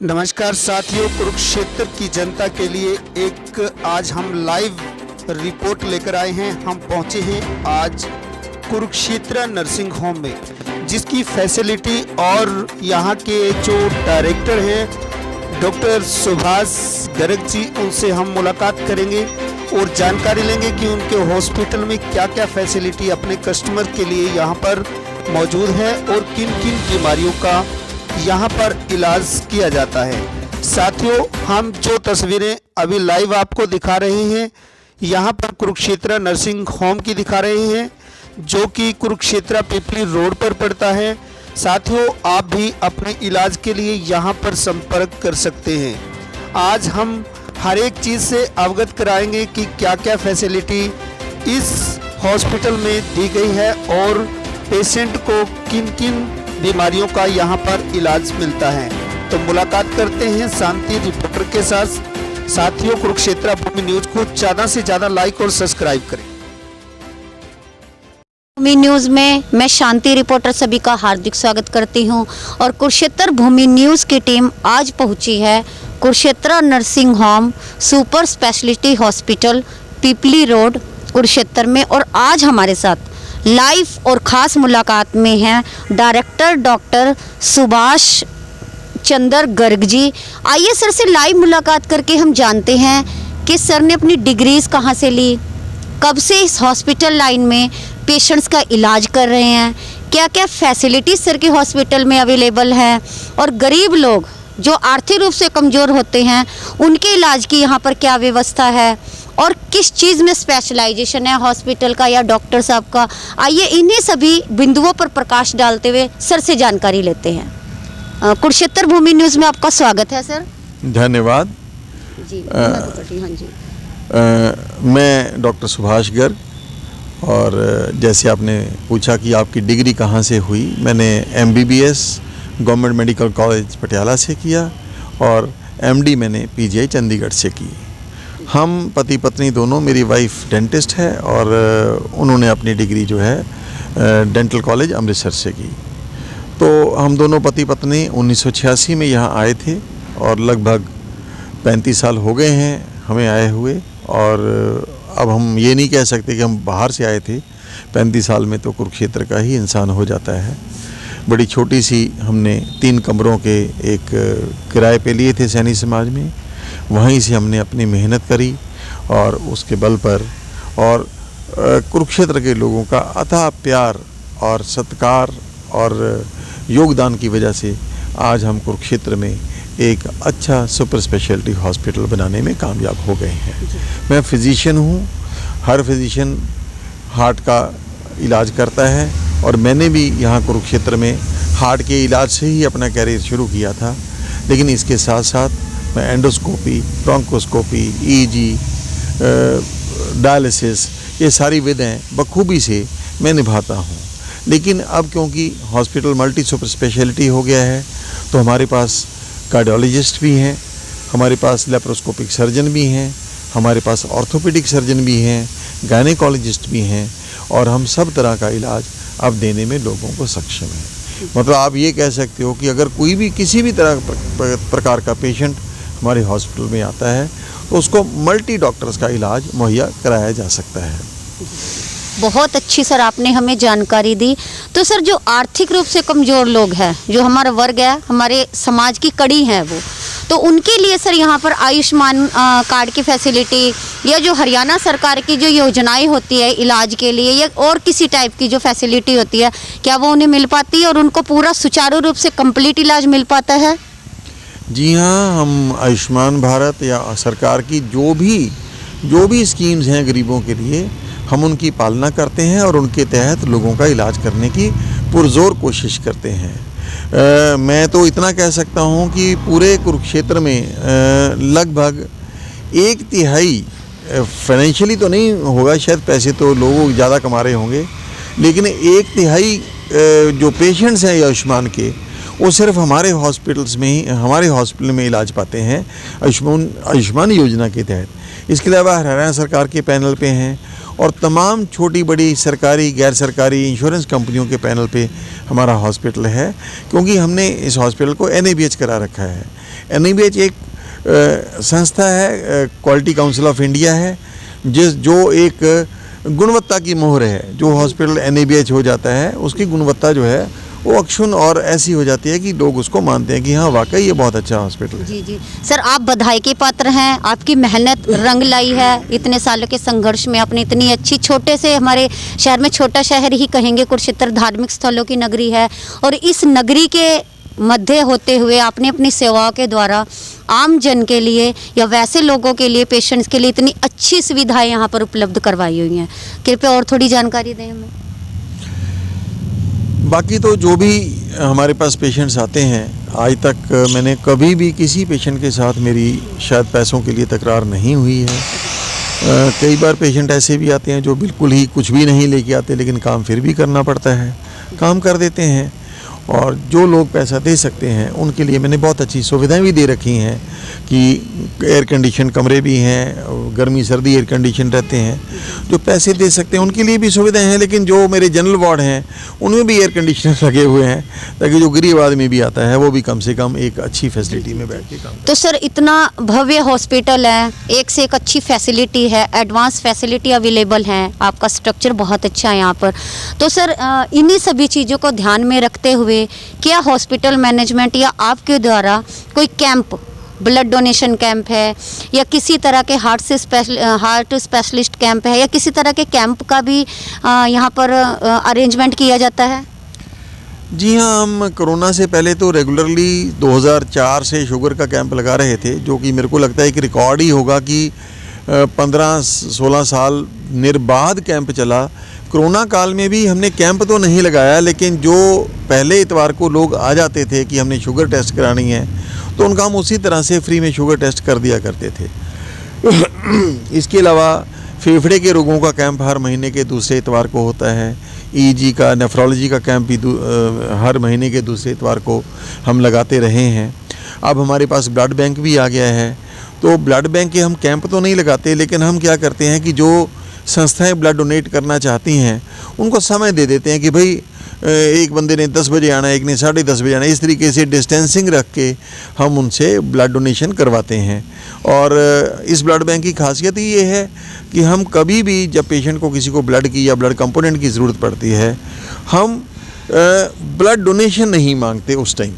नमस्कार साथियों, कुरुक्षेत्र की जनता के लिए एक आज हम लाइव रिपोर्ट लेकर आए हैं। हम पहुंचे हैं आज कुरुक्षेत्र नर्सिंग होम में, जिसकी फैसिलिटी और यहाँ के जो डायरेक्टर हैं डॉक्टर सुभाष गर्ग जी, उनसे हम मुलाकात करेंगे और जानकारी लेंगे कि उनके हॉस्पिटल में क्या क्या फैसिलिटी अपने कस्टमर के लिए यहाँ पर मौजूद है और किन किन बीमारियों का यहाँ पर इलाज किया जाता है। साथियों, हम जो तस्वीरें अभी लाइव आपको दिखा रहे हैं, यहाँ पर कुरुक्षेत्र नर्सिंग होम की दिखा रहे हैं, जो कि कुरुक्षेत्र पिपली रोड पर पड़ता है। साथियों, आप भी अपने इलाज के लिए यहाँ पर संपर्क कर सकते हैं। आज हम हर एक चीज़ से अवगत कराएंगे कि क्या क्या फैसिलिटी इस हॉस्पिटल में दी गई है और पेशेंट को किन किन बीमारियों का यहाँ पर इलाज मिलता है। तो मुलाकात करते हैं शांति रिपोर्टर के साथ। साथियों, कुरुक्षेत्र भूमि न्यूज को ज़्यादा से ज़्यादा लाइक और सब्सक्राइब करें। भूमि न्यूज में मैं शांति रिपोर्टर सभी का हार्दिक स्वागत करती हूं और कुरुक्षेत्र भूमि न्यूज की टीम आज पहुंची है Kurukshetra nursing home super speciality hospital Pipli road Kurukshetra में। और आज हमारे साथ लाइव और ख़ास मुलाकात में हैं डायरेक्टर डॉक्टर सुभाष चंद्र गर्ग जी। आइए सर से लाइव मुलाकात करके हम जानते हैं कि सर ने अपनी डिग्रीज़ कहाँ से ली, कब से इस हॉस्पिटल लाइन में पेशेंट्स का इलाज कर रहे हैं, क्या क्या फैसिलिटीज़ सर के हॉस्पिटल में अवेलेबल हैं, और गरीब लोग जो आर्थिक रूप से कमज़ोर होते हैं उनके इलाज की यहाँ पर क्या व्यवस्था है और किस चीज़ में स्पेशलाइजेशन है हॉस्पिटल का या डॉक्टर साहब का। आइए इन्हीं सभी बिंदुओं पर प्रकाश डालते हुए सर से जानकारी लेते हैं। कुरुक्षेत्र भूमि न्यूज़ में आपका स्वागत है सर। धन्यवाद जी। हाँ जी। मैं डॉक्टर सुभाष गर्ग, और जैसे आपने पूछा कि आपकी डिग्री कहाँ से हुई, मैंने MBBS government medical college Patiala से किया और MD मैंने PGI चंडीगढ़ से की। हम पति पत्नी दोनों, मेरी वाइफ डेंटिस्ट है और उन्होंने अपनी डिग्री जो है डेंटल कॉलेज अमृतसर से की। तो हम दोनों पति पत्नी 1986 में यहाँ आए थे और लगभग 35 साल हो गए हैं हमें आए हुए। और अब हम ये नहीं कह सकते कि हम बाहर से आए थे। 35 साल में तो कुरुक्षेत्र का ही इंसान हो जाता है। बड़ी छोटी सी हमने 3 कमरों के एक किराए पे लिए थे सैनी समाज में, वहीं से हमने अपनी मेहनत करी और उसके बल पर और कुरुक्षेत्र के लोगों का अथाह प्यार और सत्कार और योगदान की वजह से आज हम कुरुक्षेत्र में एक अच्छा सुपर स्पेशलिटी हॉस्पिटल बनाने में कामयाब हो गए हैं। मैं फिजिशियन हूँ। हर फिजिशियन हार्ट का इलाज करता है और मैंने भी यहाँ कुरुक्षेत्र में हार्ट के इलाज से ही अपना कैरियर शुरू किया था। लेकिन इसके साथ साथ मैं एंडोस्कोपी, ब्रोंकोस्कोपी, EG, डायलिसिस, ये सारी विधाएँ बखूबी से मैं निभाता हूँ। लेकिन अब क्योंकि हॉस्पिटल मल्टी सुपर स्पेशलिटी हो गया है तो हमारे पास कार्डियोलॉजिस्ट भी हैं, हमारे पास लेप्रोस्कोपिक सर्जन भी हैं, हमारे पास ऑर्थोपेडिक सर्जन भी हैं, गायनेकोलॉजिस्ट भी हैं और हम सब तरह का इलाज अब देने में लोगों को सक्षम है। मतलब आप ये कह सकते हो कि अगर कोई भी किसी भी तरह प्रकार का पेशेंट हमारे हॉस्पिटल में आता है तो उसको मल्टी डॉक्टर्स का इलाज मुहैया कराया जा सकता है। बहुत अच्छी सर आपने हमें जानकारी दी। तो सर, जो आर्थिक रूप से कमज़ोर लोग हैं, जो हमारा वर्ग है, हमारे समाज की कड़ी है वो, तो उनके लिए सर यहाँ पर आयुष्मान कार्ड की फैसिलिटी या जो हरियाणा सरकार की जो योजनाएं होती है इलाज के लिए या और किसी टाइप की जो फैसिलिटी होती है, क्या वो उन्हें मिल पाती है और उनको पूरा सुचारू रूप से कंप्लीट इलाज मिल पाता है? जी हाँ, हम आयुष्मान भारत या सरकार की जो भी स्कीम्स हैं गरीबों के लिए, हम उनकी पालना करते हैं और उनके तहत लोगों का इलाज करने की पुरजोर कोशिश करते हैं। मैं तो इतना कह सकता हूँ कि पूरे कुरुक्षेत्र में लगभग 1/3, फाइनेंशियली तो नहीं होगा, शायद पैसे तो लोग ज़्यादा कमा रहे होंगे, लेकिन 1/3 जो पेशेंट्स हैं आयुष्मान के, वो सिर्फ हमारे हॉस्पिटल्स में ही, हमारे हॉस्पिटल में इलाज पाते हैं आयुष्मान योजना के तहत। इसके अलावा हरियाणा सरकार के पैनल पे हैं और तमाम छोटी बड़ी सरकारी गैर सरकारी इंश्योरेंस कंपनियों के पैनल पे हमारा हॉस्पिटल है, क्योंकि हमने इस हॉस्पिटल को NABH करा रखा है। NABH एक संस्था है, क्वालिटी काउंसिल ऑफ इंडिया है, जो एक गुणवत्ता की मोहर है। जो हॉस्पिटल NABH हो जाता है उसकी गुणवत्ता जो है वो अक्षुण और ऐसी हो जाती है कि लोग उसको मानते हैं कि हाँ वाकई ये बहुत अच्छा हॉस्पिटल है। जी जी सर, आप बधाई के पात्र हैं। आपकी मेहनत रंग लाई है। इतने सालों के संघर्ष में आपने इतनी अच्छी, छोटे से हमारे शहर में, छोटा शहर ही कहेंगे, कुरुक्षेत्र धार्मिक स्थलों की नगरी है, और इस नगरी के मध्य होते हुए आपने अपनी सेवाओं के द्वारा आम जन के लिए या वैसे लोगों के लिए, पेशेंट्स के लिए इतनी अच्छी सुविधाएं यहाँ पर उपलब्ध करवाई हुई हैं। कृपया और थोड़ी जानकारी दें हमें। बाकी तो जो भी हमारे पास पेशेंट्स आते हैं, आज तक मैंने कभी भी किसी पेशेंट के साथ मेरी शायद पैसों के लिए तकरार नहीं हुई है। कई बार पेशेंट ऐसे भी आते हैं जो बिल्कुल ही कुछ भी नहीं लेके आते, लेकिन काम फिर भी करना पड़ता है, काम कर देते हैं। और जो लोग पैसा दे सकते हैं उनके लिए मैंने बहुत अच्छी सुविधाएं भी दे रखी हैं कि एयर कंडीशन कमरे भी हैं, गर्मी सर्दी एयर कंडीशन रहते हैं। जो पैसे दे सकते हैं उनके लिए भी सुविधाएं हैं, लेकिन जो मेरे जनरल वार्ड हैं उनमें भी एयर कंडीशनर लगे हुए हैं, ताकि जो गरीब आदमी भी आता है वो भी कम से कम एक अच्छी फैसिलिटी में बैठ के काम। तो सर, इतना भव्य हॉस्पिटल है, एक से एक अच्छी फैसिलिटी है, एडवांस फैसिलिटी अवेलेबल है, आपका स्ट्रक्चर बहुत अच्छा है यहाँ पर। तो सर, इन्हीं सभी चीज़ों को ध्यान में रखते हुए क्या हॉस्पिटल मैनेजमेंट या आपके द्वारा कोई कैंप, ब्लड डोनेशन कैंप है, या किसी तरह के हार्ट स्पेशलिस्ट कैंप है, या किसी तरह के कैंप का भी यहाँ पर अरेंजमेंट किया जाता है? जी हाँ, हम कोरोना से पहले तो रेगुलरली 2004 से शुगर का कैंप लगा रहे थे, जो कि मेरे को लगता है कि रिकॉर्ड ही होगा कि 15-16 साल निर्बाध कैंप चला। कोरोना काल में भी हमने कैंप तो नहीं लगाया, लेकिन जो पहले इतवार को लोग आ जाते थे कि हमने शुगर टेस्ट करानी है, तो उनका हम उसी तरह से फ्री में शुगर टेस्ट कर दिया करते थे। इसके अलावा फेफड़े के रोगों का कैंप हर महीने के दूसरे इतवार को होता है। EEG का, नेफ्रोलॉजी का कैंप भी हर महीने के दूसरे इतवार को हम लगाते रहे हैं। अब हमारे पास ब्लड बैंक भी आ गया है, तो ब्लड बैंक के हम कैंप तो नहीं लगाते, लेकिन हम क्या करते हैं कि जो संस्थाएं ब्लड डोनेट करना चाहती हैं उनको समय दे देते हैं कि भाई एक बंदे ने 10 बजे आना है, एक ने 10:30 बजे आना है। इस तरीके से डिस्टेंसिंग रख के हम उनसे ब्लड डोनेशन करवाते हैं। और इस ब्लड बैंक की खासियत ये है कि हम कभी भी जब पेशेंट को किसी को ब्लड की या ब्लड कंपोनेंट की ज़रूरत पड़ती है, हम ब्लड डोनेशन नहीं मांगते उस टाइम।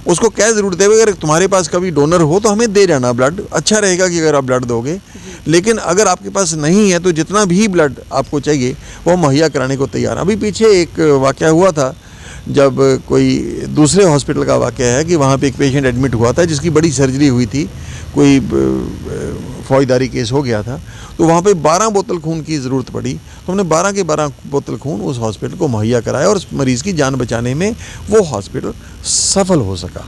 उसको क्या ज़रूरत है, अगर तुम्हारे पास कभी डोनर हो तो हमें दे जाना ब्लड, अच्छा रहेगा कि अगर आप ब्लड दोगे। लेकिन अगर आपके पास नहीं है तो जितना भी ब्लड आपको चाहिए वो मुहैया कराने को तैयार। अभी पीछे एक वाक़या हुआ था, जब कोई दूसरे हॉस्पिटल का वाक़या है कि वहाँ पे एक पेशेंट एडमिट हुआ था जिसकी बड़ी सर्जरी हुई थी, कोई फौजदारी केस हो गया था, तो वहाँ पे 12 बोतल खून की ज़रूरत पड़ी। तो हमने 12 के 12 बोतल खून उस हॉस्पिटल को मुहैया कराया और उस मरीज़ की जान बचाने में वो हॉस्पिटल सफल हो सका।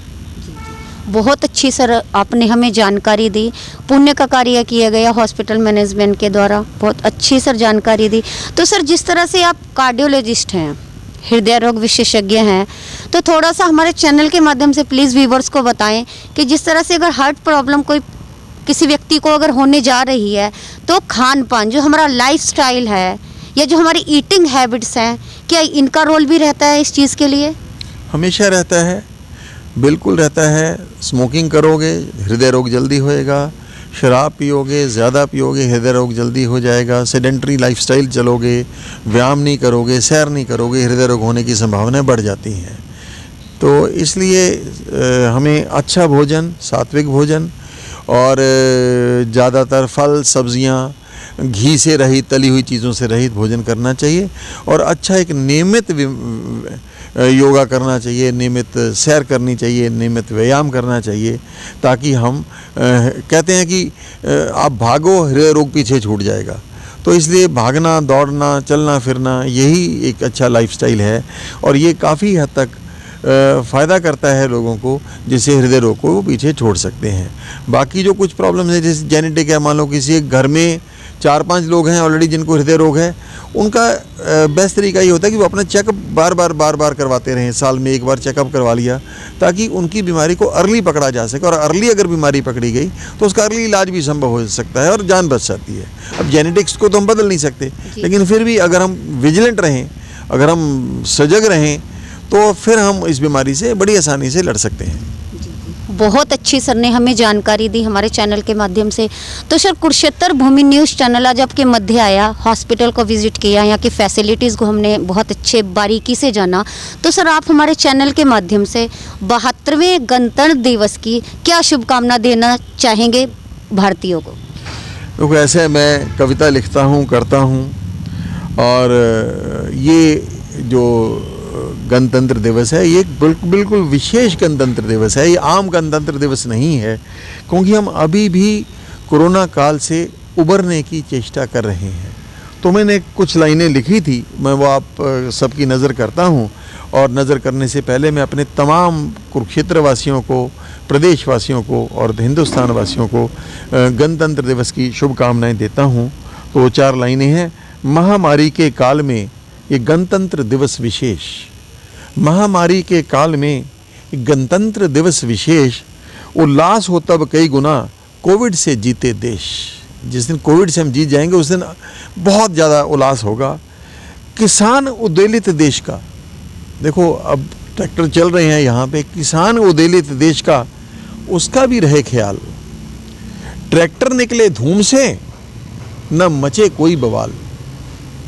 बहुत अच्छी सर आपने हमें जानकारी दी, पुण्य का कार्य किया गया हॉस्पिटल मैनेजमेंट के द्वारा, बहुत अच्छी सर जानकारी दी। तो सर, जिस तरह से आप कार्डियोलॉजिस्ट हैं, हृदय रोग विशेषज्ञ हैं, तो थोड़ा सा हमारे चैनल के माध्यम से प्लीज़ व्यूवर्स को बताएं कि जिस तरह से अगर हार्ट प्रॉब्लम कोई किसी व्यक्ति को अगर होने जा रही है, तो खान पान, जो हमारा लाइफस्टाइल है या जो हमारी ईटिंग हैबिट्स हैं, क्या इनका रोल भी रहता है इस चीज़ के लिए? हमेशा रहता है, बिल्कुल रहता है। स्मोकिंग करोगे हृदय रोग जल्दी होएगा, शराब पियोगे, ज़्यादा पियोगे, हृदय रोग जल्दी हो जाएगा। सेडेंटरी लाइफस्टाइल चलोगे, व्यायाम नहीं करोगे, सैर नहीं करोगे, हृदय रोग होने की संभावनाएं बढ़ जाती हैं। तो इसलिए हमें अच्छा भोजन, सात्विक भोजन और ज़्यादातर फल, सब्जियां, घी से रहित, तली हुई चीज़ों से रहित भोजन करना चाहिए। और अच्छा एक नियमित योगा करना चाहिए, नियमित सैर करनी चाहिए, नियमित व्यायाम करना चाहिए, ताकि हम कहते हैं कि आप भागो हृदय रोग पीछे छूट जाएगा। तो इसलिए भागना, दौड़ना, चलना फिरना, यही एक अच्छा लाइफस्टाइल है और ये काफ़ी हद तक फ़ायदा करता है लोगों को, जिससे हृदय रोग को पीछे छोड़ सकते हैं। बाकी जो कुछ प्रॉब्लम्स हैं, जैसे जेनेटिक है, मान लो किसी एक घर में 4-5 लोग हैं ऑलरेडी जिनको हृदय रोग है, उनका बेस्ट तरीका ये होता है कि वो अपना चेकअप बार बार करवाते रहें। साल में एक बार चेकअप करवा लिया, ताकि उनकी बीमारी को अर्ली पकड़ा जा सके। और अर्ली अगर बीमारी पकड़ी गई तो उसका अर्ली इलाज भी संभव हो सकता है और जान बच सकती है। अब जेनेटिक्स को तो हम बदल नहीं सकते, लेकिन फिर भी अगर हम विजिलेंट रहें, अगर हम सजग रहें, तो फिर हम इस बीमारी से बड़ी आसानी से लड़ सकते हैं। बहुत अच्छी सर ने हमें जानकारी दी हमारे चैनल के माध्यम से। तो सर कुरुक्षेत्र भूमि न्यूज़ चैनल आज आपके मध्य आया, हॉस्पिटल को विजिट किया, यहाँ की फैसिलिटीज़ को हमने बहुत अच्छे बारीकी से जाना। तो सर आप हमारे चैनल के माध्यम से 72वें गणतंत्र दिवस की क्या शुभकामना देना चाहेंगे भारतीयों को? देखो, ऐसे मैं कविता लिखता हूँ, करता हूँ, और ये जो गणतंत्र दिवस है ये बिल्कुल विशेष गणतंत्र दिवस है। ये आम गणतंत्र दिवस नहीं है, क्योंकि हम अभी भी कोरोना काल से उबरने की चेष्टा कर रहे हैं। तो मैंने कुछ लाइनें लिखी थी, मैं वो आप सबकी नज़र करता हूँ, और नज़र करने से पहले मैं अपने तमाम कुरुक्षेत्र वासियों को, प्रदेश वासियों को और हिंदुस्तान वासियों को गणतंत्र दिवस की शुभकामनाएं देता हूँ। तो वो 4 लाइनें हैं। महामारी के काल में ये गणतंत्र दिवस विशेष, महामारी के काल में गणतंत्र दिवस विशेष, उल्लास हो तब कई गुना कोविड से जीते देश। जिस दिन कोविड से हम जीत जाएंगे उस दिन बहुत ज़्यादा उल्लास होगा। किसान उद्वेलित देश का, देखो अब ट्रैक्टर चल रहे हैं यहाँ पे, किसान उद्वेलित देश का उसका भी रहे ख्याल। ट्रैक्टर निकले धूम से न मचे कोई बवाल,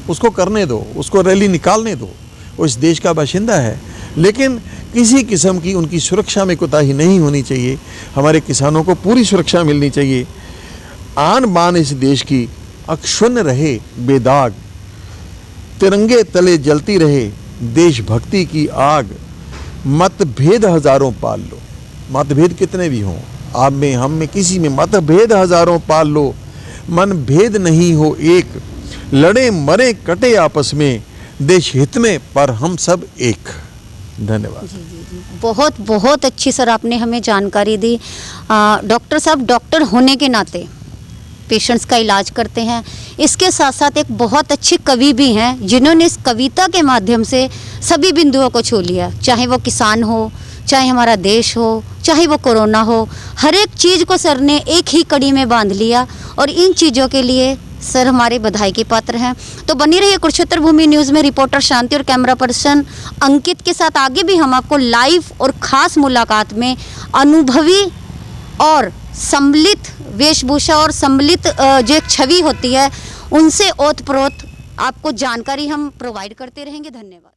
उसको करने दो, उसको रैली निकालने दो, वो इस देश का बाशिंदा है। लेकिन किसी किस्म की उनकी सुरक्षा में कोताही नहीं होनी चाहिए। हमारे किसानों को पूरी सुरक्षा मिलनी चाहिए। आन बान इस देश की अक्षुण्ण रहे बेदाग, तिरंगे तले जलती रहे देशभक्ति की आग। मतभेद हजारों पाल लो, मतभेद कितने भी हों, आप में, हम में, किसी में मतभेद हजारों पाल लो, मन भेद नहीं हो एक, लड़े मरे कटे आपस में, देश हित में पर हम सब एक। धन्यवाद। बहुत बहुत अच्छी सर आपने हमें जानकारी दी। डॉक्टर साहब, डॉक्टर होने के नाते पेशेंट्स का इलाज करते हैं, इसके साथ साथ एक बहुत अच्छे कवि भी हैं जिन्होंने इस कविता के माध्यम से सभी बिंदुओं को छू लिया। चाहे वो किसान हो, चाहे हमारा देश हो, चाहे वो कोरोना हो, हर एक चीज़ को सर ने एक ही कड़ी में बांध लिया, और इन चीज़ों के लिए सर हमारे बधाई के पात्र हैं। तो बनी रहिए कुरुक्षेत्र भूमि न्यूज़ में रिपोर्टर शांति और कैमरा पर्सन अंकित के साथ। आगे भी हम आपको लाइव और ख़ास मुलाकात में अनुभवी और सम्मिलित वेशभूषा और सम्मिलित जो एक छवि होती है उनसे ओतप्रोत आपको जानकारी हम प्रोवाइड करते रहेंगे। धन्यवाद।